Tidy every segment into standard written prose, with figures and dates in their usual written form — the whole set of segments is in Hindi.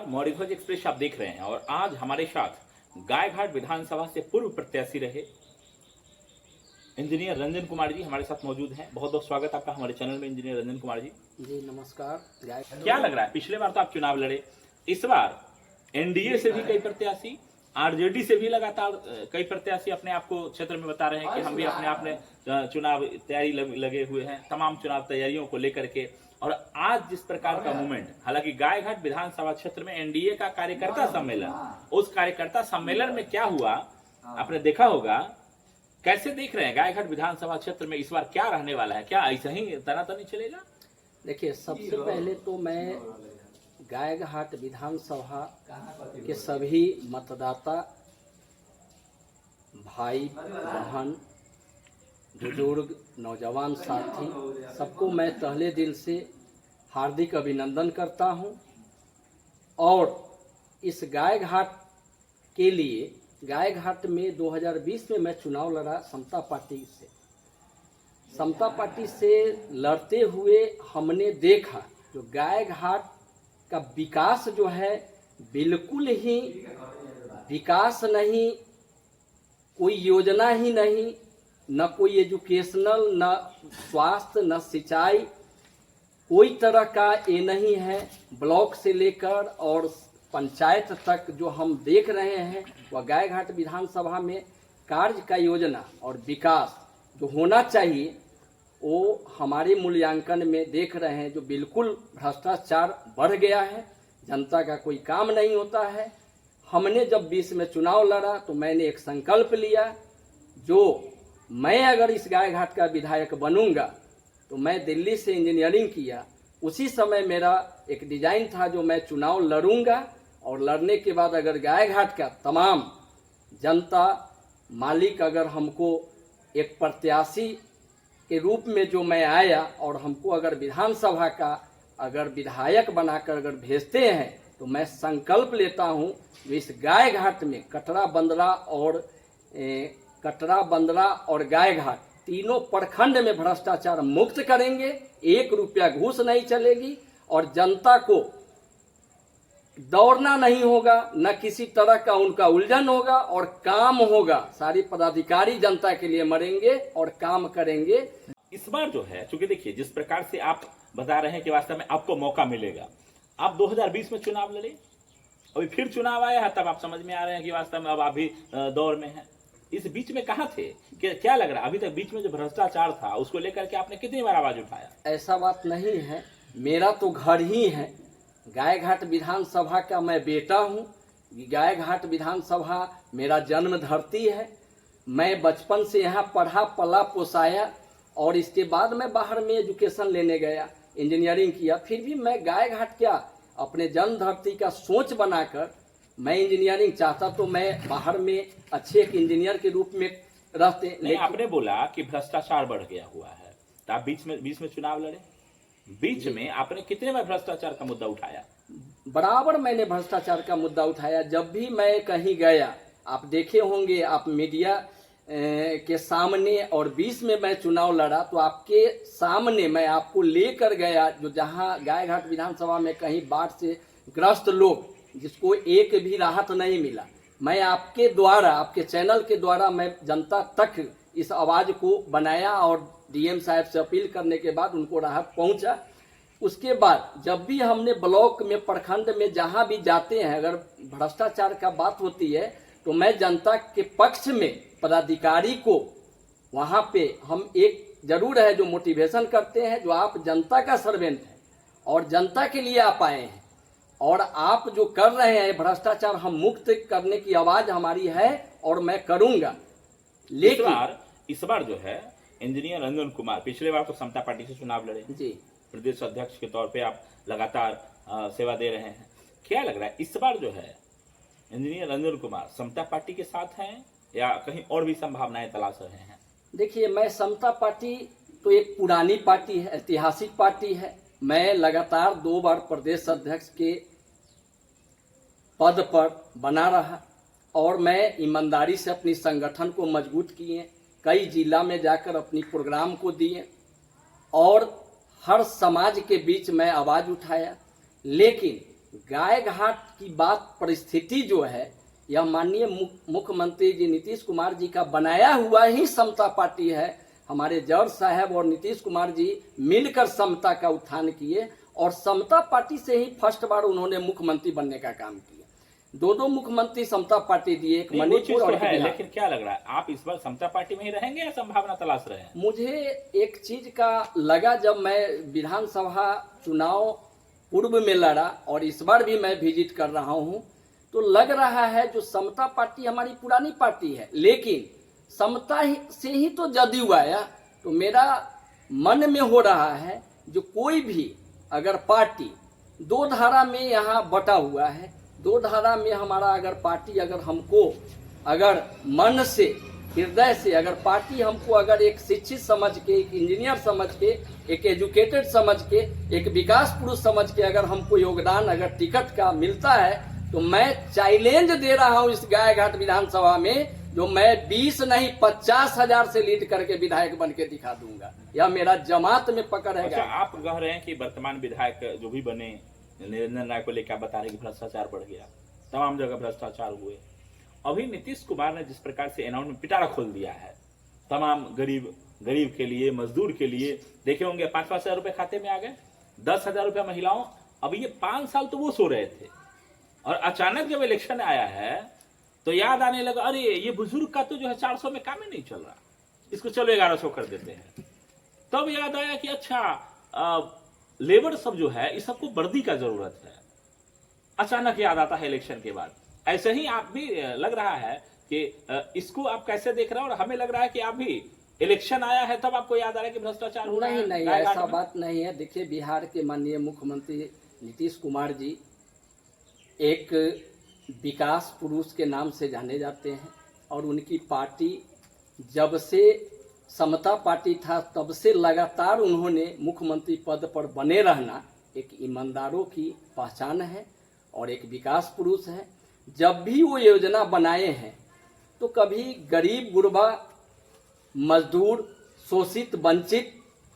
मौर्यध्वज एक्सप्रेस आप देख रहे हैं और आज हमारे साथ गायघाट विधानसभा से पूर्व प्रत्याशी रहे इंजीनियर रंजन कुमार जी हमारे साथ मौजूद हैं। बहुत बहुत स्वागत आपका हमारे चैनल में इंजीनियर रंजन कुमार जी। जी नमस्कार। क्या लग रहा है, पिछले बार तो आप चुनाव लड़े, इस बार एनडीए से भी कई प्रत्याशी, आरजेडी से भी लगातार कई प्रत्याशी अपने आप को क्षेत्र में बता रहे हैं कि हम भी अपने आप में चुनाव तैयारी लगे हुए हैं, तमाम चुनाव तैयारियों को लेकर के। और आज जिस प्रकार का मूवमेंट, हालांकि गायघाट विधानसभा क्षेत्र में एनडीए का कार्यकर्ता सम्मेलन, उस कार्यकर्ता सम्मेलन में क्या हुआ आपने देखा होगा। कैसे देख रहे हैं गायघाट विधानसभा क्षेत्र में इस बार क्या रहने वाला है, क्या ऐसा ही तनातनी चलेगा? देखिए, सबसे पहले तो मैं गायघाट विधानसभा के सभी मतदाता भाई बहन बुजुर्ग नौजवान साथी सबको मैं तहे दिल से हार्दिक अभिनंदन करता हूं। और इस गायघाट के लिए, गायघाट में 2020 में मैं चुनाव लड़ा समता पार्टी से। समता पार्टी से लड़ते हुए हमने देखा जो गायघाट का विकास जो है बिल्कुल ही विकास नहीं, कोई योजना ही नहीं, न कोई एजुकेशनल, न स्वास्थ्य, न सिंचाई, कोई तरह का ये नहीं है। ब्लॉक से लेकर और पंचायत तक जो हम देख रहे हैं वह गायघाट विधानसभा में कार्य का योजना और विकास जो होना चाहिए वो हमारे मूल्यांकन में देख रहे हैं जो बिल्कुल भ्रष्टाचार बढ़ गया है, जनता का कोई काम नहीं होता है। हमने जब 20 में चुनाव लड़ा तो मैंने एक संकल्प लिया, जो मैं अगर इस गायघाट का विधायक बनूंगा तो मैं दिल्ली से इंजीनियरिंग किया, उसी समय मेरा एक डिजाइन था जो मैं चुनाव लड़ूंगा और लड़ने के बाद अगर गायघाट का तमाम जनता मालिक अगर हमको एक प्रत्याशी के रूप में जो मैं आया और हमको अगर विधानसभा का अगर विधायक बनाकर अगर भेजते हैं तो मैं संकल्प लेता हूं इस गायघाट में कटरा बंदरा और गायघाट तीनों प्रखंड में भ्रष्टाचार मुक्त करेंगे। 1 रुपया घूस नहीं चलेगी और जनता को दौड़ना नहीं होगा, न किसी तरह का उनका उलझन होगा और काम होगा। सारे पदाधिकारी जनता के लिए मरेंगे और काम करेंगे। इस बार जो है, चूंकि देखिए जिस प्रकार से आप बता रहे हैं कि वास्तव में आपको मौका मिलेगा, आप 2020 में चुनाव लड़े, अभी फिर चुनाव आया है, तब आप समझ में आ रहे हैं कि वास्तव में अब आप भी दौर में हैं। इस बीच में कहाँ थे, क्या लग रहा है अभी तक बीच में जो भ्रष्टाचार था उसको लेकर के आपने कितनी बार आवाज उठाया? ऐसा बात नहीं है, मेरा तो घर ही है, गायघाट विधानसभा का मैं बेटा हूँ। गायघाट विधानसभा मेरा जन्म धरती है। मैं बचपन से यहाँ पढ़ा पला पोसाया और इसके बाद मैं बाहर में एजुकेशन लेने गया, इंजीनियरिंग किया। फिर भी मैं गायघाट क्या अपने जन्म धरती का सोच बनाकर मैं इंजीनियरिंग चाहता तो मैं बाहर में अच्छे एक इंजीनियर के रूप में रहते। लेकिन आपने बोला कि भ्रष्टाचार बढ़ गया हुआ है, तो आप बीच में चुनाव लड़े, बीच में आपने कितने बार भ्रष्टाचार का मुद्दा उठाया? बराबर मैंने भ्रष्टाचार का मुद्दा उठाया। जब भी मैं कहीं गया, आप देखे होंगे, आप मीडिया के सामने, और 20 में मैं चुनाव लड़ा तो आपके सामने मैं आपको लेकर गया जो जहां गायघाट विधानसभा में कहीं बाढ़ से ग्रस्त लोग जिसको एक भी राहत नहीं मिला, मैं आपके द्वारा, आपके चैनल के द्वारा मैं जनता तक इस आवाज को बनाया और डीएम साहब से अपील करने के बाद उनको राहत पहुंचा। उसके बाद जब भी हमने ब्लॉक में, प्रखंड में जहां भी जाते हैं, अगर भ्रष्टाचार का बात होती है तो मैं जनता के पक्ष में पदाधिकारी को वहां पे हम एक जरूर है जो मोटिवेशन करते हैं, जो आप जनता का सर्वेंट है और जनता के लिए आप आए हैं और आप जो कर रहे हैं भ्रष्टाचार हम मुक्त करने की आवाज हमारी है और मैं करूंगा। लेकिन इस बार जो है इंजीनियर रंजन कुमार, पिछले बार तो समता पार्टी से चुनाव लड़े जी, प्रदेश अध्यक्ष के तौर पे आप लगातार सेवा दे रहे हैं। क्या लग रहा है इस बार जो है इंजीनियर रंजन कुमार समता पार्टी के साथ हैं या कहीं और भी संभावनाएं तलाश रहे हैं? देखिए, मैं समता पार्टी तो एक पुरानी पार्टी है, ऐतिहासिक पार्टी है। मैं लगातार 2 बार प्रदेश अध्यक्ष के पद पर बना रहा और मैं ईमानदारी से अपनी संगठन को मजबूत किए, कई जिला में जाकर अपनी प्रोग्राम को दिए और हर समाज के बीच मैं आवाज उठाया। लेकिन गाय घाट की बात परिस्थिति जो है यह माननीय मुख्यमंत्री जी नीतीश कुमार जी का बनाया हुआ ही समता पार्टी है। हमारे जॉर्ज साहब और नीतीश कुमार जी मिलकर समता का उत्थान किए और समता पार्टी से ही फर्स्ट बार उन्होंने मुख्यमंत्री बनने का काम किया। दो मुख्यमंत्री समता पार्टी दिए, एक मणिपुर और है, लेकिन क्या लग रहा है आप इस बार समता पार्टी में ही रहेंगे या संभावना तलाश रहे हैं? मुझे एक चीज का लगा, जब मैं विधानसभा चुनाव पूर्व में लड़ा और इस बार भी मैं विजिट कर रहा हूं, तो लग रहा है जो समता पार्टी हमारी पुरानी पार्टी है, लेकिन समता से ही तो जदयू आया। तो मेरा मन में हो रहा है जो कोई भी अगर पार्टी दो धारा में यहाँ बटा हुआ है, दो धारा में हमारा अगर पार्टी अगर हमको अगर मन से हृदय से अगर पार्टी हमको अगर एक शिक्षित समझ के, एक इंजीनियर समझ के, एक एजुकेटेड समझ के, एक विकास पुरुष समझ के अगर हमको योगदान अगर टिकट का मिलता है, तो मैं चैलेंज दे रहा हूं इस गायघाट विधानसभा में, जो मैं 20 नहीं 50,000 से लीड करके विधायक बन के दिखा दूंगा। यह मेरा जमात में पकड़ है। अच्छा, आप कह रहे हैं कि वर्तमान विधायक जो भी बने निरंजन राय को लेकर आप बता रहे हैं कि भ्रष्टाचार बढ़ गया, तमाम जगह भ्रष्टाचार हुए। अभी नीतीश कुमार ने जिस प्रकार से अनाउंस में पिटारा खोल दिया है तमाम गरीब के लिए, मजदूर के लिए, देखे होंगे 5-5 हजार रुपए खाते में आ गए, 10,000 रुपया महिलाओं। अभी ये 5 साल तो वो सो रहे थे और अचानक जब इलेक्शन आया है तो याद आने लगा, अरे ये बुजुर्ग का तो जो है 400 में काम ही नहीं चल रहा, इसको चलो 1100 कर देते हैं। तब याद आया कि अच्छा लेबर सब जो है इस सबको वर्दी का जरूरत है। अचानक याद आता है इलेक्शन के बाद। ऐसे ही आप भी लग रहा है कि इसको आप कैसे देख रहे हैं? और हमें लग रहा है कि आप भी इलेक्शन आया है तब आपको याद आ रहा है कि भ्रष्टाचार हो रहा है। नहीं, ऐसा बात नहीं है। देखिए, बिहार के माननीय मुख्यमंत्री नीतीश कुमार जी एक विकास पुरुष के नाम से जाने जाते हैं और उनकी पार्टी जब से समता पार्टी था तब से लगातार उन्होंने मुख्यमंत्री पद पर बने रहना एक ईमानदारों की पहचान है और एक विकास पुरुष है। जब भी वो योजना बनाए हैं तो कभी गरीब गुरबा, मजदूर, शोषित, वंचित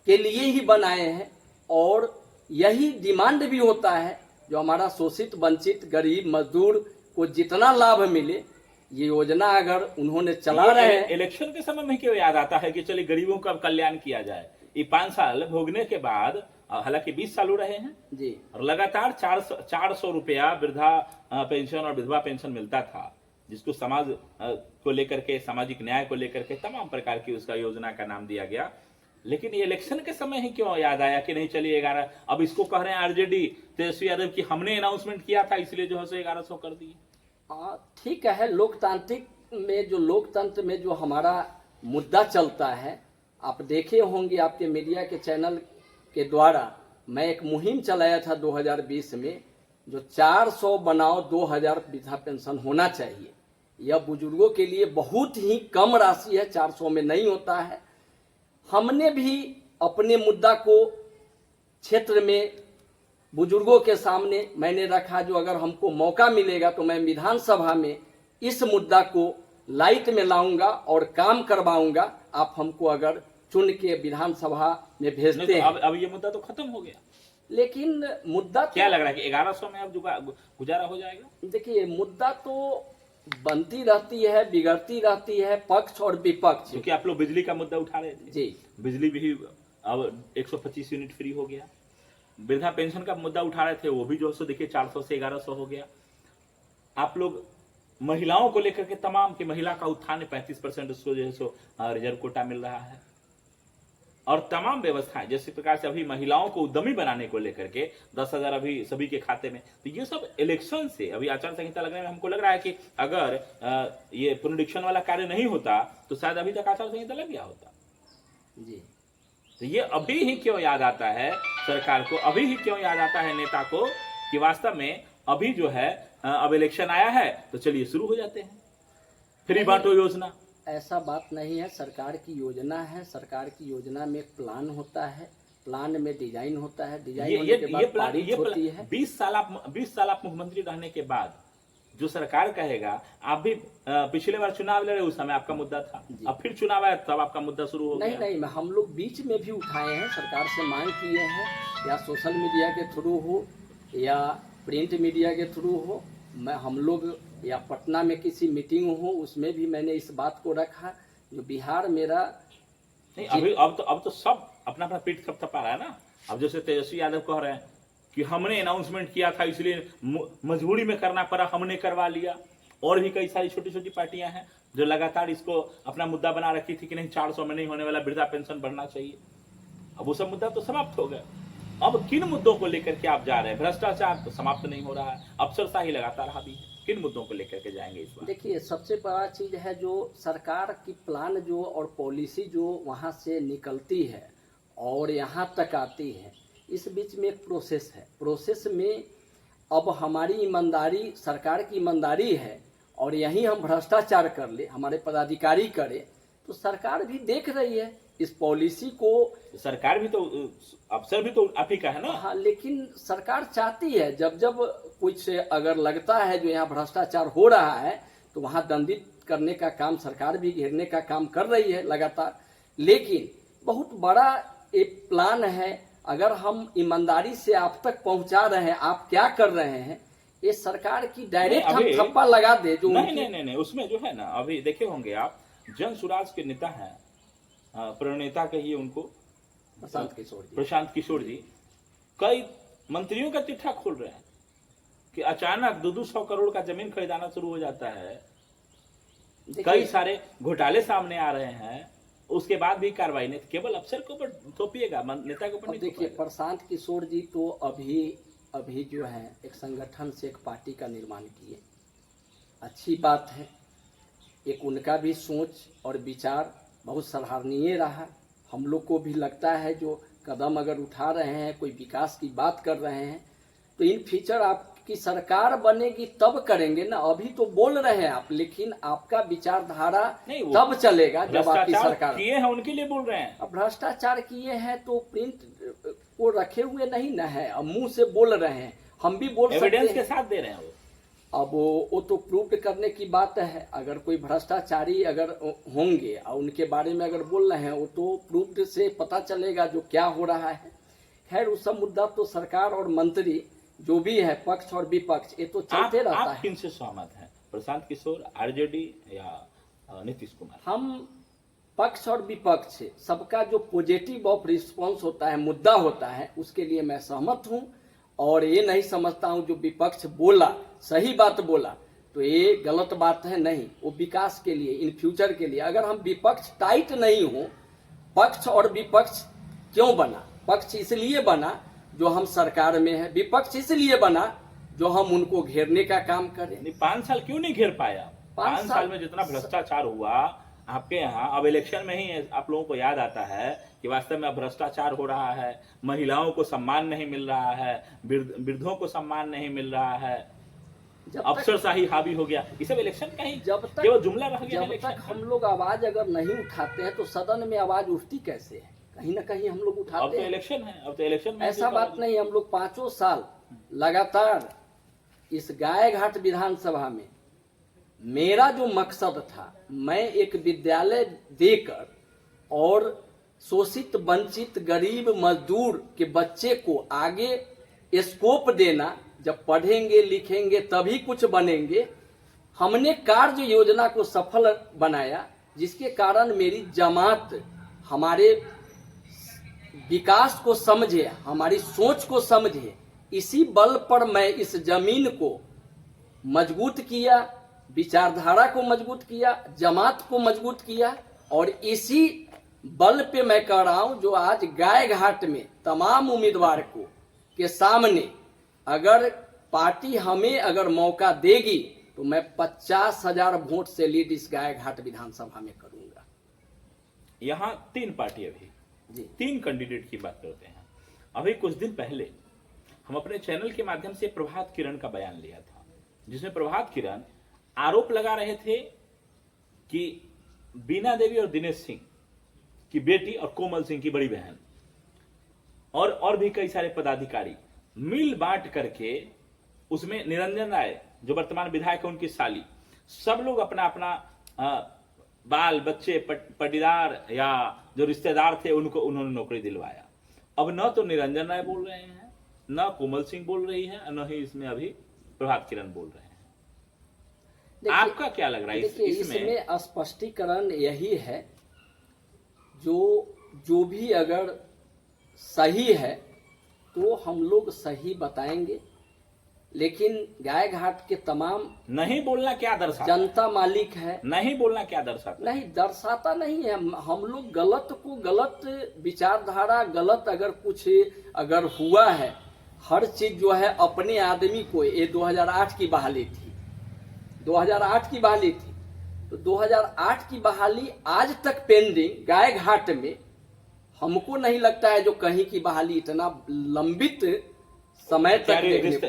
के लिए ही बनाए हैं और यही डिमांड भी होता है जो हमारा शोषित, वंचित, गरीब, मजदूर को जितना लाभ मिले, ये योजना अगर उन्होंने चला रहे हैं। इलेक्शन के समय में क्यों याद आता है कि चलिए गरीबों का कल्याण किया जाए? ये 5 साल भोगने के बाद, हालांकि 20 साल हो रहे हैं जी, और लगातार 400 रुपया वृद्धा पेंशन और विधवा पेंशन मिलता था, जिसको समाज को लेकर के, सामाजिक न्याय को लेकर के तमाम प्रकार की उसका योजना का नाम दिया गया। लेकिन ये इलेक्शन के समय ही क्यों याद आया कि नहीं चलिए 11, अब इसको कह रहे हैं आरजेडी तेजस्वी यादव की हमने अनाउंसमेंट किया था इसलिए जो है 1100 कर दिए। ठीक है, लोकतांत्रिक में जो लोकतंत्र में जो हमारा मुद्दा चलता है, आप देखे होंगे आपके मीडिया के चैनल के द्वारा मैं एक मुहिम चलाया था 2020 में, जो 400 बनाओ 2000 वृद्धा पेंशन होना चाहिए। यह बुजुर्गों के लिए बहुत ही कम राशि है, 400 में नहीं होता है। हमने भी अपने मुद्दा को क्षेत्र में बुजुर्गों के सामने मैंने रखा, जो अगर हमको मौका मिलेगा तो मैं विधानसभा में इस मुद्दा को लाइट में लाऊंगा और काम करवाऊंगा। आप हमको अगर चुन के विधानसभा में भेजते हैं। अब ये मुद्दा तो खत्म हो गया, लेकिन मुद्दा क्या लग रहा है कि 1100 में अब गुजारा हो जाएगा? देखिए, मुद्दा तो बनती रहती है, बिगड़ती रहती है, पक्ष और विपक्ष। क्योंकि आप लोग बिजली का मुद्दा उठा रहे थे जी, बिजली भी अब 125 यूनिट फ्री हो गया। वृद्धा पेंशन का मुद्दा उठा रहे थे, वो भी जो है देखिए 400 से 1100 हो गया। आप लोग महिलाओं को लेकर के तमाम की महिला का उत्थान 35% उसको जो है सो रिजर्व कोटा मिल रहा है और तमाम व्यवस्थाएं जैसे प्रकार से अभी महिलाओं को उद्यमी बनाने को लेकर के 10,000 अभी सभी के खाते में। तो ये सब इलेक्शन से, अभी आचार संहिता लगने में हमको लग रहा है कि अगर ये पुनरीक्षण वाला कार्य नहीं होता तो शायद अभी तक आचार संहिता लग गया होता जी। तो ये अभी ही क्यों याद आता है सरकार को, अभी ही क्यों याद आता है नेता को कि वास्तव में अभी जो है अब इलेक्शन आया है तो चलिए शुरू हो जाते हैं फ्री बांटो योजना। ऐसा बात नहीं है, सरकार की योजना है। सरकार की योजना में एक प्लान होता है, प्लान में डिजाइन होता है, डिजाइन होने के बाद पारित होती है। 20 साल आप मुख्यमंत्री रहने के बाद जो सरकार कहेगा, आप भी पिछले बार चुनाव लड़े उस समय आपका मुद्दा था, अब फिर चुनाव आया तब आपका मुद्दा शुरू हो गया। नहीं, हम लोग बीच में भी उठाए हैं, सरकार से मांग किए हैं, या सोशल मीडिया के थ्रू हो या प्रिंट मीडिया के थ्रू हो, मैं हम लोग या पटना में किसी मीटिंग हो उसमें भी मैंने इस बात को रखा, जो बिहार मेरा नहीं अभी अब तो सब अपना अपना पीठ थपथपा रहा है ना। अब जैसे तेजस्वी यादव कह रहे हैं कि हमने अनाउंसमेंट किया था इसलिए मजबूरी में करना पड़ा, हमने करवा लिया। और भी कई सारी छोटी छोटी पार्टियां हैं जो लगातार इसको अपना मुद्दा बना रखी थी कि नहीं 400 में नहीं होने वाला, वृद्धा पेंशन बढ़ना चाहिए। अब वो सब मुद्दा तो समाप्त हो गया। अब किन मुद्दों को लेकर के आप जा रहे हैं? भ्रष्टाचार तो समाप्त नहीं हो रहा है, अफसरशाही लगातार हावी है। किन मुद्दों को लेकर के जाएंगे इस बार? देखिए, सबसे बड़ा चीज है जो सरकार की प्लान जो और पॉलिसी जो वहाँ से निकलती है और यहाँ तक आती है, इस बीच में एक प्रोसेस है। प्रोसेस में अब हमारी ईमानदारी, सरकार की ईमानदारी है और यहीं हम भ्रष्टाचार कर ले, हमारे पदाधिकारी करे, तो सरकार भी देख रही है इस पॉलिसी को। सरकार भी तो, अफसर भी तो आप ही का है ना। हाँ, लेकिन सरकार चाहती है जब जब कुछ अगर लगता है जो यहाँ भ्रष्टाचार हो रहा है तो वहाँ दंडित करने का काम सरकार भी घेरने का काम कर रही है लगातार। लेकिन बहुत बड़ा एक प्लान है, अगर हम ईमानदारी से आप तक पहुंचा रहे हैं, आप क्या कर रहे हैं, ये सरकार की डायरेक्ट हम थप्पा लगा दे जो नहीं, उसमें जो है ना, अभी देखे होंगे आप, जन सुराज के नेता हैं, प्रणेता कहिए उनको, प्रशांत किशोर जी कई मंत्रियों का चिट्ठा खोल रहे हैं कि अचानक 200 करोड़ का जमीन खरीदाना शुरू हो जाता है। कई सारे घोटाले सामने आ रहे हैं, उसके बाद भी कार्रवाई नहीं। केवल अफसर के ऊपर थोपिएगा, नेता के ऊपर नहीं। देखिए, प्रशांत किशोर जी तो अभी जो है एक संगठन से एक पार्टी का निर्माण किए, अच्छी बात है। एक उनका भी सोच और विचार बहुत सराहनीय रहा। हम लोग को भी लगता है जो कदम अगर उठा रहे हैं, कोई विकास की बात कर रहे हैं, तो इन फ्यूचर आपकी सरकार बनेगी तब करेंगे ना। अभी तो बोल रहे हैं आप, लेकिन आपका विचारधारा तब चलेगा जब आपकी सरकार किए हैं, उनके लिए बोल रहे हैं। अब भ्रष्टाचार किए हैं तो प्रिंट को रखे हुए नहीं न है, अब मुंह से बोल रहे हैं, हम भी बोल सकते हैं, एविडेंस के साथ दे रहे हैं। अब वो तो प्रूव करने की बात है। अगर कोई भ्रष्टाचारी अगर होंगे और उनके बारे में अगर बोल रहे हैं, वो तो प्रूफ से पता चलेगा जो क्या हो रहा है। खैर, उस सब मुद्दा तो सरकार और मंत्री जो भी है, पक्ष और विपक्ष, ये तो चलते रहता है। किनसे सहमत हैं, प्रशांत किशोर, आरजेडी या नीतीश कुमार? हम पक्ष और विपक्ष से सबका जो पॉजिटिव ऑफ रिस्पॉन्स होता है, मुद्दा होता है, उसके लिए मैं सहमत हूँ। और ये नहीं समझता हूँ जो विपक्ष बोला, सही बात बोला तो ये गलत बात है, नहीं। वो विकास के लिए, इन फ्यूचर के लिए। अगर हम विपक्ष टाइट नहीं हो, पक्ष और विपक्ष क्यों बना? पक्ष इसलिए बना जो हम सरकार में है, विपक्ष इसलिए बना जो हम उनको घेरने का काम करें। 5 साल क्यों नहीं घेर पाया? 5 साल में जितना भ्रष्टाचार हुआ आपके यहाँ, अब इलेक्शन में ही आप लोगों को याद आता है कि वास्तव में भ्रष्टाचार हो रहा है, महिलाओं को सम्मान नहीं मिल रहा है, वृद्धों को सम्मान नहीं मिल रहा है, अफसरशाही हावी हो गया। ये सब इलेक्शन का ही केवल जुमला रह गया। जब तक हम लोग आवाज अगर नहीं उठाते हैं तो सदन में आवाज उठती कैसे है? कहीं ना कहीं हम लोग उठाते हैं। अब तो इलेक्शन है, अब तो इलेक्शन में ऐसा बात नहीं। हम लोग 5 साल लगातार इस गायघाट विधानसभा में, मेरा जो मकसद था, मैं एक विद्यालय देकर और शोषित, वंचित, गरीब, मजदूर के बच्चे को आगे स्कोप देना। जब पढ़ेंगे लिखेंगे तभी कुछ बनेंगे। हमने कार्य योजना को सफल बनाया, जिसके कारण मेरी जमात हमारे विकास को समझे, हमारी सोच को समझे। इसी बल पर मैं इस जमीन को मजबूत किया, विचारधारा को मजबूत किया, जमात को मजबूत किया। और इसी बल पे मैं कह रहा हूं जो आज गायघाट में तमाम उम्मीदवार को के सामने अगर पार्टी हमें अगर मौका देगी तो मैं 50,000 वोट से लीड इस गायघाट विधानसभा में करूंगा। यहाँ 3 पार्टी, अभी जी 3 कैंडिडेट की बात करते हैं। अभी कुछ दिन पहले हम अपने चैनल के माध्यम से प्रभात किरण का बयान लिया था, जिसमें प्रभात किरण आरोप लगा रहे थे कि बीना देवी और दिनेश सिंह की बेटी और कोमल सिंह की बड़ी बहन और भी कई सारे पदाधिकारी मिल बांट करके, उसमें निरंजन राय जो वर्तमान विधायक है उनकी साली, सब लोग अपना अपना बाल बच्चे, पटीदार या जो रिश्तेदार थे उनको उन्होंने नौकरी दिलवाया। अब न तो निरंजन राय बोल रहे हैं, ना कोमल सिंह बोल रही है, न ही इसमें अभी प्रभात किरण बोल रहे हैं। आपका क्या लग रहा है देखिए, इसमें स्पष्टीकरण यही है, जो भी अगर सही है तो हम लोग सही बताएंगे, लेकिन गाय घाट के तमाम नहीं बोलना क्या दर्शाता जनता मालिक है, नहीं बोलना क्या दर्शाता नहीं दर्शाता नहीं है। हम लोग गलत को गलत विचारधारा, गलत अगर कुछ अगर हुआ है, हर चीज जो है अपने आदमी को, ये 2008 की बहाली थी, 2008 की बहाली थी, तो 2008 की बहाली आज तक पेंडिंग गाय घाट में। हमको नहीं लगता है जो कहीं की बहाली इतना लंबित समय तक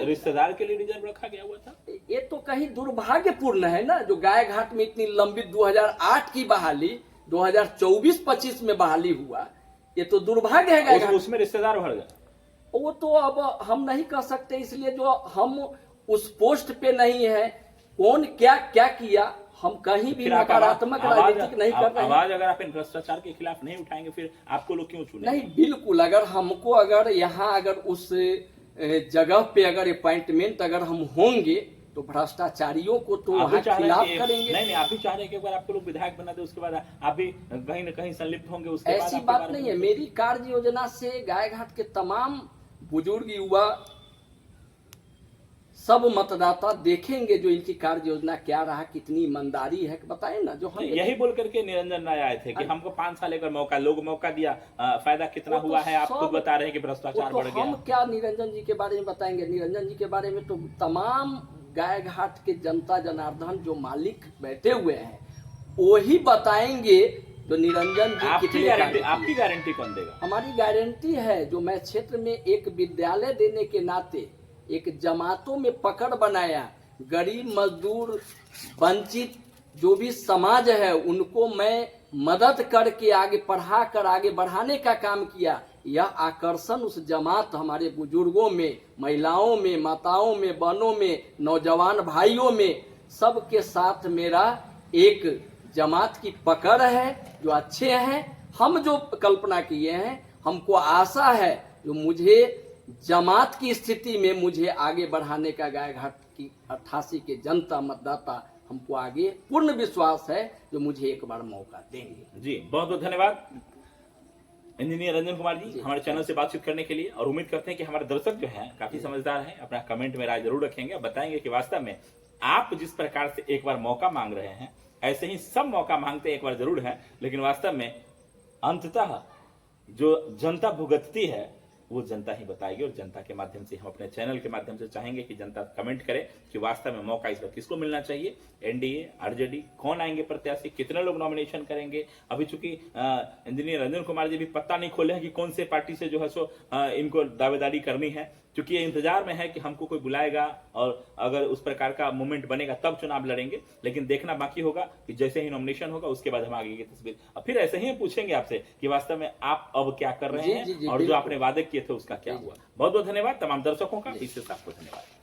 रिश्तेदार के लिए रिजर्व रखा गया हुआ था। ये तो कहीं दुर्भाग्यपूर्ण है ना, जो गाय घाट में इतनी लंबित 2008 की बहाली 2024-25 में बहाली हुआ, ये तो दुर्भाग्य है। गाय घाट उसमें रिश्तेदार भर गए, वो तो अब हम नहीं कह सकते, इसलिए जो हम उस पोस्ट पे नहीं है, कौन क्या क्या किया, हम कहीं भी नकारात्मक राजनीतिक नहीं कर रहे हैं। आवाज अगर आप इन भ्रष्टाचार के खिलाफ नहीं उठाएंगे, फिर आपको लोग क्यों चुनेंगे? नहीं, बिल्कुल, अगर हमको अगर यहाँ अगर उस जगह पे अगर अपॉइंटमेंट अगर हम होंगे तो भ्रष्टाचारियों को तो वहाँ खिलाफ करेंगे। नहीं, आप भी चाह रहे हैं कि एक बार आपको लोग विधायक बना दे, उसके बाद आप भी कहीं न कहीं संलिप्त होंगे। उसके ऐसी बात नहीं है। मेरी कार्य योजना से गाय घाट के तमाम बुजुर्ग, युवा, सब मतदाता देखेंगे जो इनकी कार्य योजना क्या रहा, कितनी ईमानदारी है, बताए ना। जो हम यही बोल करके निरंजन राय आए थे कि हमको 5 साल एक मौका, लोग मौका दिया, फायदा कितना हुआ है आप खुद बता रहे हैं कि भ्रष्टाचार बढ़ गया। हम क्या निरंजन जी के बारे में बताएंगे? निरंजन जी के बारे में तो तमाम गाय घाट के जनता जनार्दन जो मालिक बैठे हुए हैं वही बताएंगे जो निरंजन जी आपकी गारंटी कौन देगा? हमारी गारंटी है, जो मैं क्षेत्र में एक विद्यालय देने के नाते एक जमातों में पकड़ बनाया, गरीब मजदूर वंचित जो भी समाज है उनको मैं मदद करके आगे पढ़ा कर आगे बढ़ाने का काम किया। यह आकर्षण उस जमात, हमारे बुजुर्गों में, महिलाओं में, माताओं में, बहनों में, नौजवान भाइयों में, सबके साथ मेरा एक जमात की पकड़ है, जो अच्छे हैं। हम जो कल्पना किए हैं, हमको आशा है जो मुझे जमात की स्थिति में मुझे आगे बढ़ाने का गाय घाट की 88 के जनता मतदाता हमको आगे पूर्ण विश्वास है जो मुझे एक बार मौका देंगे। जी, बहुत बहुत धन्यवाद इंजीनियर रंजन कुमार जी हमारे चैनल से बातचीत करने के लिए। और उम्मीद करते हैं कि हमारे दर्शक जो हैं काफी समझदार हैं, अपना कमेंट में राय जरूर रखेंगे, बताएंगे कि वास्तव में आप जिस प्रकार से एक बार मौका मांग रहे हैं, ऐसे ही सब मौका मांगते एक बार जरूर है, लेकिन वास्तव में अंततः जो जनता भुगतती है वो जनता ही बताएगी। और जनता के माध्यम से हम अपने चैनल के माध्यम से चाहेंगे कि जनता कमेंट करे कि वास्तव में मौका इस बार किसको मिलना चाहिए, एनडीए, आरजेडी, कौन आएंगे प्रत्याशी, कितने लोग नॉमिनेशन करेंगे। अभी चूंकि इंजीनियर रंजन कुमार जी भी पत्ता नहीं खोले हैं कि कौन से पार्टी से जो है सो इनको दावेदारी करनी है, क्योंकि ये इंतजार में है कि हमको कोई बुलाएगा और अगर उस प्रकार का मूवमेंट बनेगा तब चुनाव लड़ेंगे। लेकिन देखना बाकी होगा कि जैसे ही नॉमिनेशन होगा उसके बाद हम आगे की तस्वीर, और फिर ऐसे ही पूछेंगे आपसे कि वास्तव में आप अब क्या कर रहे हैं और जो आपने वादे किए थे उसका क्या हुआ। बहुत बहुत धन्यवाद तमाम दर्शकों का, इससे आपको धन्यवाद।